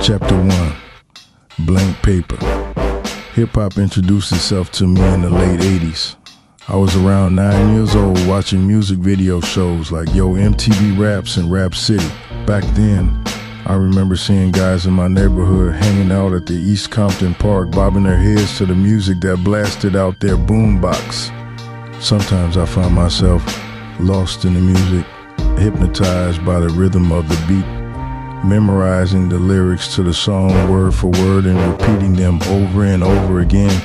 Chapter 1, Blank Paper. Hip-hop introduced itself to me in the late 80s. I was around 9 years old watching music video shows like Yo MTV Raps and Rap City. Back then, I remember seeing guys in my neighborhood hanging out at the East Compton Park, bobbing their heads to the music that blasted out their boombox. Sometimes I found myself lost in the music, hypnotized by the rhythm of the beat, memorizing the lyrics to the song word for word and repeating them over and over again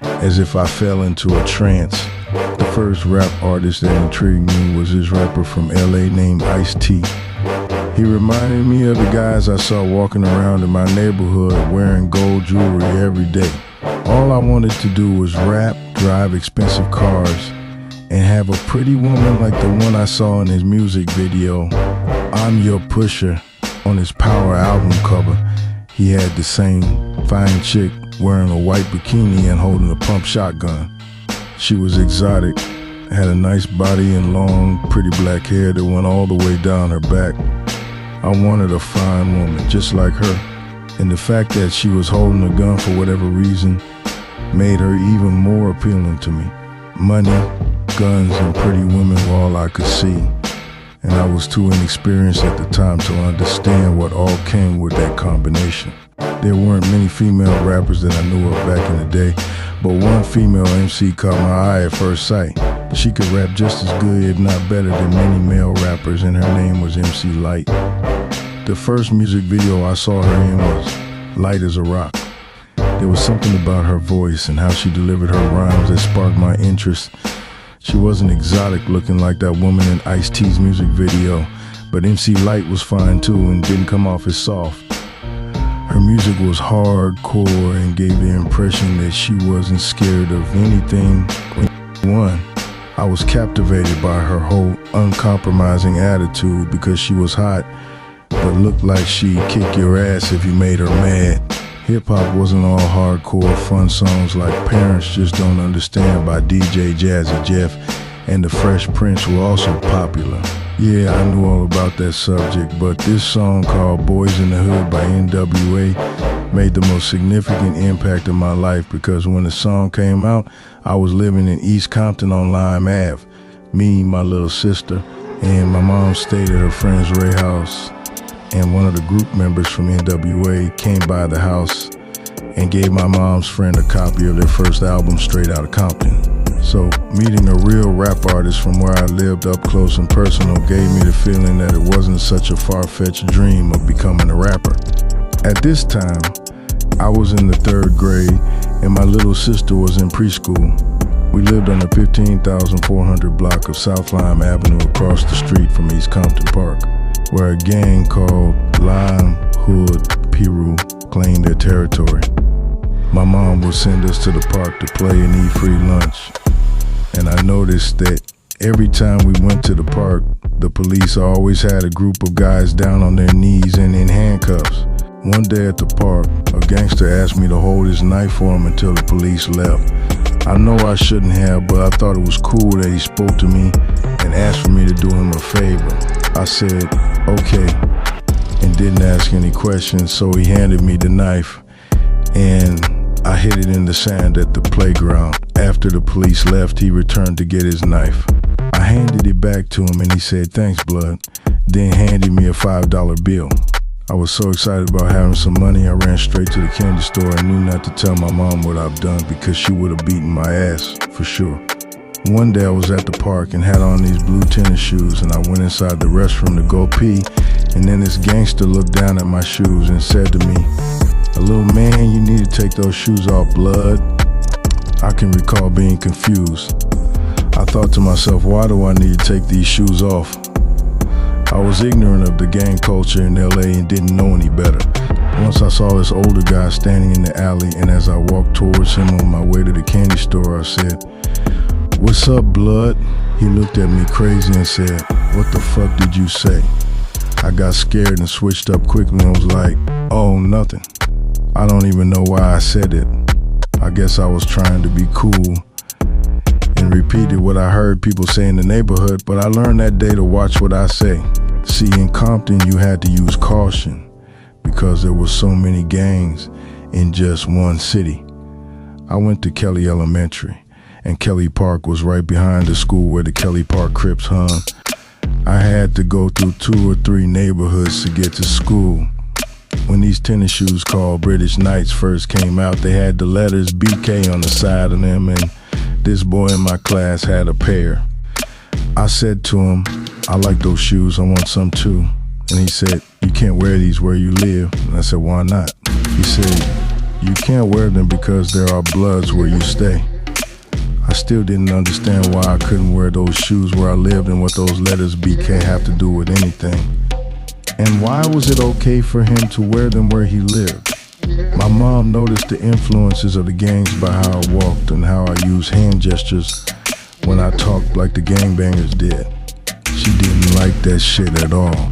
as if I fell into a trance. The first rap artist that intrigued me was this rapper from LA named Ice-T. He reminded me of the guys I saw walking around in my neighborhood wearing gold jewelry every day. All I wanted to do was rap, drive expensive cars, and have a pretty woman like the one I saw in his music video, I'm Your Pusher, on his Power album cover. He had the same fine chick wearing a white bikini and holding a pump shotgun. She was exotic, had a nice body and long, pretty black hair that went all the way down her back. I wanted a fine woman just like her, and the fact that she was holding a gun for whatever reason made her even more appealing to me. Money, guns, and pretty women were all I could see, and I was too inexperienced at the time to understand what all came with that combination. There weren't many female rappers that I knew of back in the day, but one female MC caught my eye at first sight. She could rap just as good, if not better, than many male rappers, and her name was MC Light. The first music video I saw her in was Light as a Rock. There was something about her voice and how she delivered her rhymes that sparked my interest. She wasn't exotic looking like that woman in Ice-T's music video, but MC Light was fine too and didn't come off as soft. Her music was hardcore and gave the impression that she wasn't scared of anything or anyone. I was captivated by her whole uncompromising attitude because she was hot, but looked like she'd kick your ass if you made her mad. Hip-hop wasn't all hardcore fun songs like Parents Just Don't Understand by DJ Jazzy Jeff, and The Fresh Prince were also popular. Yeah, I knew all about that subject, but this song called Boys in the Hood by NWA made the most significant impact in my life because when the song came out, I was living in East Compton on Lime Ave. Me, my little sister, and my mom stayed at her friend's Ray house, and one of the group members from NWA came by the house and gave my mom's friend a copy of their first album, Straight Outta Compton. So meeting a real rap artist from where I lived up close and personal gave me the feeling that it wasn't such a far-fetched dream of becoming a rapper. At this time, I was in the 3rd grade and my little sister was in preschool. We lived on the 15,400 block of South Lime Avenue across the street from East Compton Park, where a gang called Lime Hood Piru claimed their territory. My mom would send us to the park to play and eat free lunch. And I noticed that every time we went to the park, the police always had a group of guys down on their knees and in handcuffs. One day at the park, a gangster asked me to hold his knife for him until the police left. I know I shouldn't have, but I thought it was cool that he spoke to me and asked for me to do him a favor. I said, okay, and didn't ask any questions, so he handed me the knife, and I hid it in the sand at the playground. After the police left, he returned to get his knife. I handed it back to him and he said, thanks, blood, then handed me a $5 bill. I was so excited about having some money, I ran straight to the candy store and knew not to tell my mom what I've done because she would have beaten my ass, for sure. One day I was at the park and had on these blue tennis shoes and I went inside the restroom to go pee, and then this gangster looked down at my shoes and said to me, a little man, you need to take those shoes off, blood. I can recall being confused. I thought to myself, why do I need to take these shoes off? I was ignorant of the gang culture in LA and didn't know any better. Once I saw this older guy standing in the alley, and as I walked towards him on my way to the candy store, I said, what's up, blood? He looked at me crazy and said, what the fuck did you say? I got scared and switched up quickly and was like, oh, nothing. I don't even know why I said it. I guess I was trying to be cool and repeated what I heard people say in the neighborhood, but I learned that day to watch what I say. See, in Compton, you had to use caution because there were so many gangs in just one city. I went to Kelly Elementary, and Kelly Park was right behind the school where the Kelly Park Crips hung. I had to go through 2 or 3 neighborhoods to get to school. When these tennis shoes called British Knights first came out, they had the letters BK on the side of them, and this boy in my class had a pair. I said to him, "I like those shoes, I want some too." And he said, "You can't wear these where you live." And I said, "Why not?" He said, "You can't wear them because there are Bloods where you stay." I still didn't understand why I couldn't wear those shoes where I lived and what those letters BK have to do with anything. And why was it okay for him to wear them where he lived? My mom noticed the influences of the gangs by how I walked and how I used hand gestures when I talked like the gangbangers did. She didn't like that shit at all,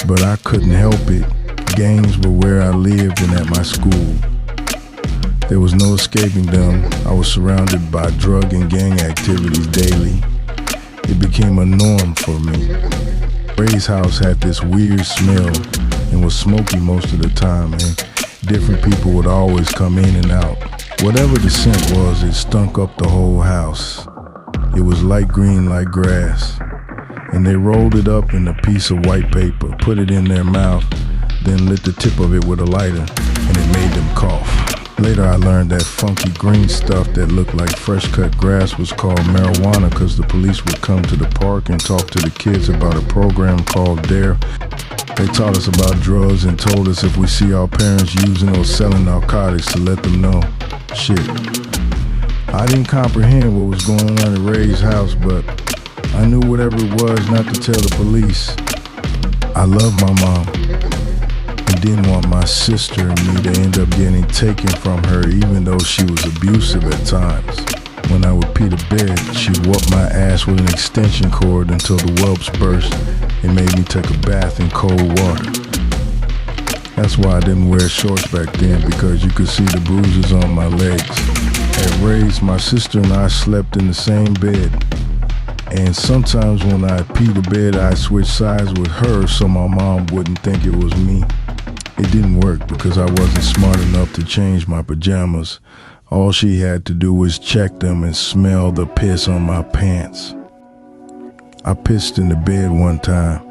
but I couldn't help it. Gangs were where I lived and at my school. There was no escaping them. I was surrounded by drug and gang activities daily. It became a norm for me. Ray's house had this weird smell and was smoky most of the time, and different people would always come in and out. Whatever the scent was, it stunk up the whole house. It was light green like grass, and they rolled it up in a piece of white paper, put it in their mouth, then lit the tip of it with a lighter, and it made them cough. Later I learned that funky green stuff that looked like fresh cut grass was called marijuana because the police would come to the park and talk to the kids about a program called DARE. They taught us about drugs and told us if we see our parents using or selling narcotics to let them know. Shit. I didn't comprehend what was going on at Ray's house, but I knew whatever it was not to tell the police. I loved my mom and didn't want my sister and me to end up getting taken from her, even though she was abusive at times. When I would pee to bed, she'd whoop my ass with an extension cord until the whelps burst and made me take a bath in cold water. That's why I didn't wear shorts back then, because you could see the bruises on my legs. At Ray's, my sister and I slept in the same bed. And sometimes when I pee to bed, I'd switch sides with her so my mom wouldn't think it was me. It didn't work because I wasn't smart enough to change my pajamas. All she had to do was check them and smell the piss on my pants. I pissed in the bed one time,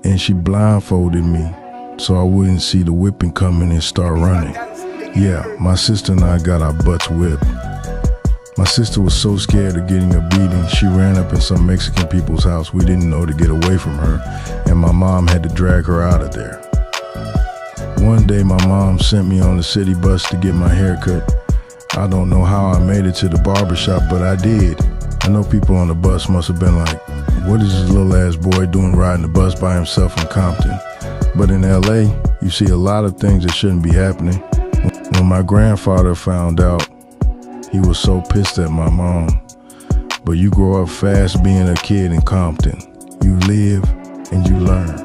and she blindfolded me so I wouldn't see the whipping coming and start running. Yeah, my sister and I got our butts whipped. My sister was so scared of getting a beating, she ran up in some Mexican people's house we didn't know to get away from her, and my mom had to drag her out of there. One day my mom sent me on the city bus to get my hair cut. I don't know how I made it to the barbershop, but I did. I know people on the bus must have been like, what is this little ass boy doing riding the bus by himself in Compton? But in LA, you see a lot of things that shouldn't be happening. When my grandfather found out, he was so pissed at my mom. But you grow up fast being a kid in Compton. You live and you learn.